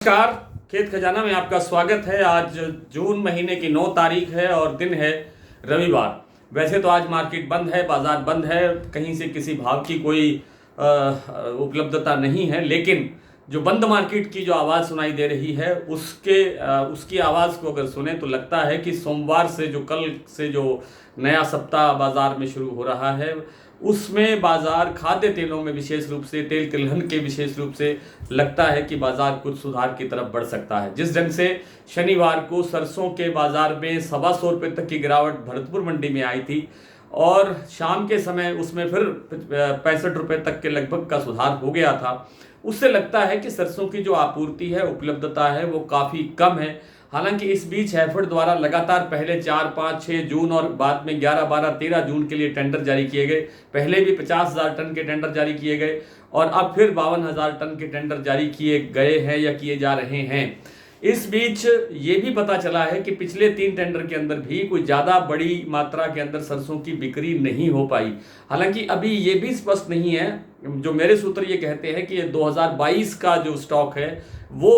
नमस्कार। खेत खजाना में आपका स्वागत है। आज जून महीने की 9 तारीख है और दिन है रविवार। वैसे तो आज मार्केट बंद है, बाजार बंद है, कहीं से किसी भाव की कोई उपलब्धता नहीं है, लेकिन जो बंद मार्केट की जो आवाज़ सुनाई दे रही है उसकी आवाज़ को अगर सुने तो लगता है कि सोमवार से जो कल से जो नया सप्ताह बाजार में शुरू हो रहा है उसमें बाजार खाद्य तेलों में विशेष रूप से तेल तिलहन के विशेष रूप से लगता है कि बाजार कुछ सुधार की तरफ बढ़ सकता है। जिस ढंग से शनिवार को सरसों के बाजार में 125 रुपये तक की गिरावट भरतपुर मंडी में आई थी और शाम के समय उसमें फिर 65 रुपये तक के लगभग का सुधार हो गया था, उससे लगता है कि सरसों की जो आपूर्ति है, उपलब्धता है, वो काफ़ी कम है। हालांकि इस बीच हैफेड द्वारा लगातार पहले 4, 5, 6 जून और बाद में 11, 12, 13 जून के लिए टेंडर जारी किए गए। पहले भी 50,000 टन के टेंडर जारी किए गए और अब फिर 52,000 टन के टेंडर जारी किए गए हैं या किए जा रहे हैं। इस बीच ये भी पता चला है कि पिछले 3 टेंडर के अंदर भी कोई ज़्यादा बड़ी मात्रा के अंदर सरसों की बिक्री नहीं हो पाई। हालांकि अभी ये भी स्पष्ट नहीं है, जो मेरे सूत्र ये कहते हैं कि ये 2022 का जो स्टॉक है वो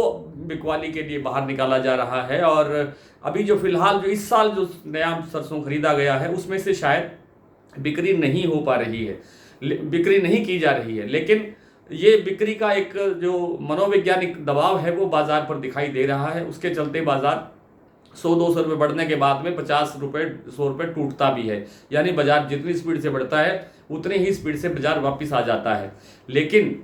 बिकवाली के लिए बाहर निकाला जा रहा है और अभी जो फिलहाल जो इस साल जो नया सरसों खरीदा गया है उसमें से शायद बिक्री नहीं हो पा रही है, बिक्री नहीं की जा रही है। लेकिन ये बिक्री का एक जो मनोवैज्ञानिक दबाव है वो बाजार पर दिखाई दे रहा है। उसके चलते बाजार 100-200 रुपये बढ़ने के बाद में 50 रुपये 100 रुपये टूटता भी है, यानी बाजार जितनी स्पीड से बढ़ता है उतनी ही स्पीड से बाजार वापस आ जाता है। लेकिन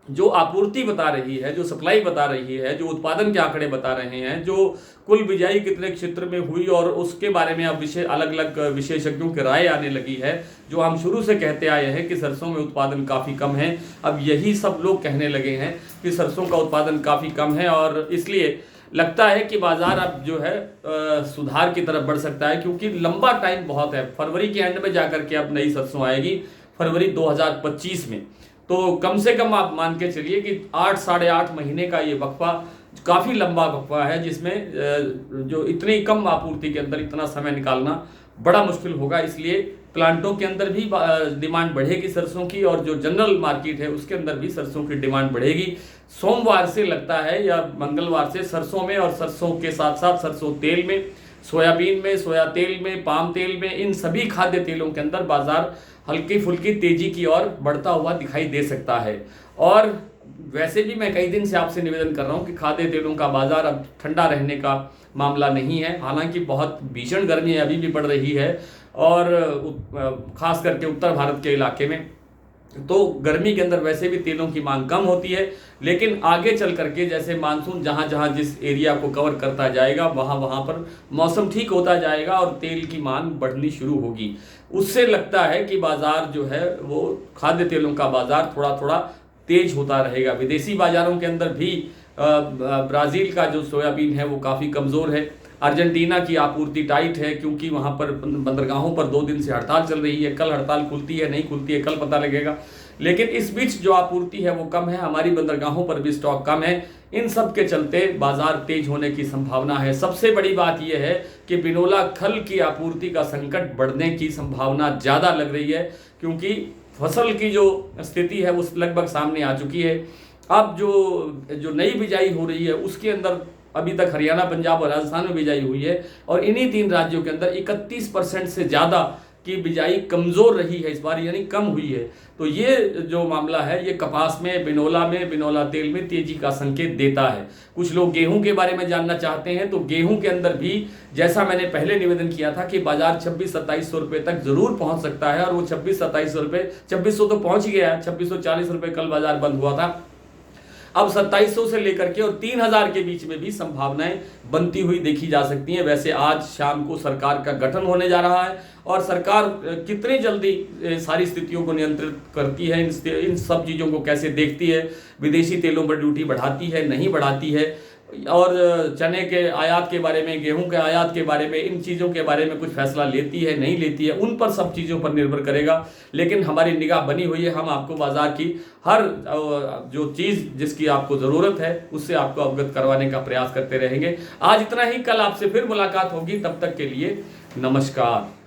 जो आपूर्ति बता रही है, जो सप्लाई बता रही है, जो उत्पादन के आंकड़े बता रहे हैं, जो कुल बिजाई कितने क्षेत्र में हुई और उसके बारे में अब अलग अलग विशेषज्ञों की राय आने लगी है। जो हम शुरू से कहते आए हैं कि सरसों में उत्पादन काफ़ी कम है, अब यही सब लोग कहने लगे हैं कि सरसों का उत्पादन काफ़ी कम है और इसलिए लगता है कि बाजार अब जो है सुधार की तरफ बढ़ सकता है, क्योंकि लंबा टाइम बहुत है। फरवरी के एंड में जाकर के अब नई सरसों आएगी, फरवरी 2025 में। तो कम से कम आप मान के चलिए कि 8 साढ़े 8 महीने का ये वक्फा काफ़ी लंबा वक्फा है, जिसमें जो इतनी कम आपूर्ति के अंदर इतना समय निकालना बड़ा मुश्किल होगा। इसलिए प्लांटों के अंदर भी डिमांड बढ़ेगी सरसों की और जो जनरल मार्केट है उसके अंदर भी सरसों की डिमांड बढ़ेगी। सोमवार से लगता है या मंगलवार से सरसों में और सरसों के साथ साथ सरसों तेल में, सोयाबीन में, सोया तेल में, पाम तेल में, इन सभी खाद्य तेलों के अंदर बाजार हल्की फुल्की तेजी की ओर बढ़ता हुआ दिखाई दे सकता है। और वैसे भी मैं कई दिन से आपसे निवेदन कर रहा हूं कि खाद्य तेलों का बाजार अब ठंडा रहने का मामला नहीं है। हालांकि बहुत भीषण गर्मी अभी भी पड़ रही है और खास करके उत्तर भारत के इलाके में तो गर्मी के अंदर वैसे भी तेलों की मांग कम होती है, लेकिन आगे चल करके जैसे मानसून जहाँ जहाँ जिस एरिया को कवर करता जाएगा वहाँ वहाँ पर मौसम ठीक होता जाएगा और तेल की मांग बढ़नी शुरू होगी। उससे लगता है कि बाजार जो है वो खाद्य तेलों का बाजार थोड़ा थोड़ा तेज होता रहेगा। विदेशी बाजारों के अंदर भी ब्राज़ील का जो सोयाबीन है वो काफ़ी कमज़ोर है। अर्जेंटीना की आपूर्ति टाइट है, क्योंकि वहाँ पर बंदरगाहों पर 2 दिन से हड़ताल चल रही है। कल हड़ताल खुलती है नहीं खुलती है कल पता लगेगा, लेकिन इस बीच जो आपूर्ति है वो कम है। हमारी बंदरगाहों पर भी स्टॉक कम है। इन सब के चलते बाजार तेज होने की संभावना है। सबसे बड़ी बात यह है कि बिनोला खल की आपूर्ति का संकट बढ़ने की संभावना ज़्यादा लग रही है, क्योंकि फसल की जो स्थिति है वो लगभग सामने आ चुकी है। अब जो नई बिजाई हो रही है उसके अंदर अभी तक हरियाणा, पंजाब और राजस्थान में बिजाई हुई है और इन्हीं 3 राज्यों के अंदर 31% से ज़्यादा की बिजाई कमज़ोर रही है इस बार, यानी कम हुई है। तो ये जो मामला है ये कपास में, बिनोला तेल में तेजी का संकेत देता है। कुछ लोग गेहूं के बारे में जानना चाहते हैं, तो गेहूं के अंदर भी जैसा मैंने पहले निवेदन किया था कि बाजार 2600-2700 रुपये तक जरूर पहुंच सकता है और वो 2600-2700 रुपये, 2600 तो पहुंच गया है। 2640 रुपये कल बाजार बंद हुआ था। अब 2700 से लेकर के और 3000 के बीच में भी संभावनाएं बनती हुई देखी जा सकती हैं। वैसे आज शाम को सरकार का गठन होने जा रहा है और सरकार कितनी जल्दी सारी स्थितियों को नियंत्रित करती है, इन सब चीज़ों को कैसे देखती है, विदेशी तेलों पर ड्यूटी बढ़ाती है नहीं बढ़ाती है, और चने के आयात के बारे में, गेहूं के आयात के बारे में, इन चीज़ों के बारे में कुछ फैसला लेती है नहीं लेती है, उन पर सब चीज़ों पर निर्भर करेगा। लेकिन हमारी निगाह बनी हुई है, हम आपको बाजार की हर जो चीज़ जिसकी आपको ज़रूरत है उससे आपको अवगत करवाने का प्रयास करते रहेंगे। आज इतना ही, कल आपसे फिर मुलाकात होगी। तब तक के लिए नमस्कार।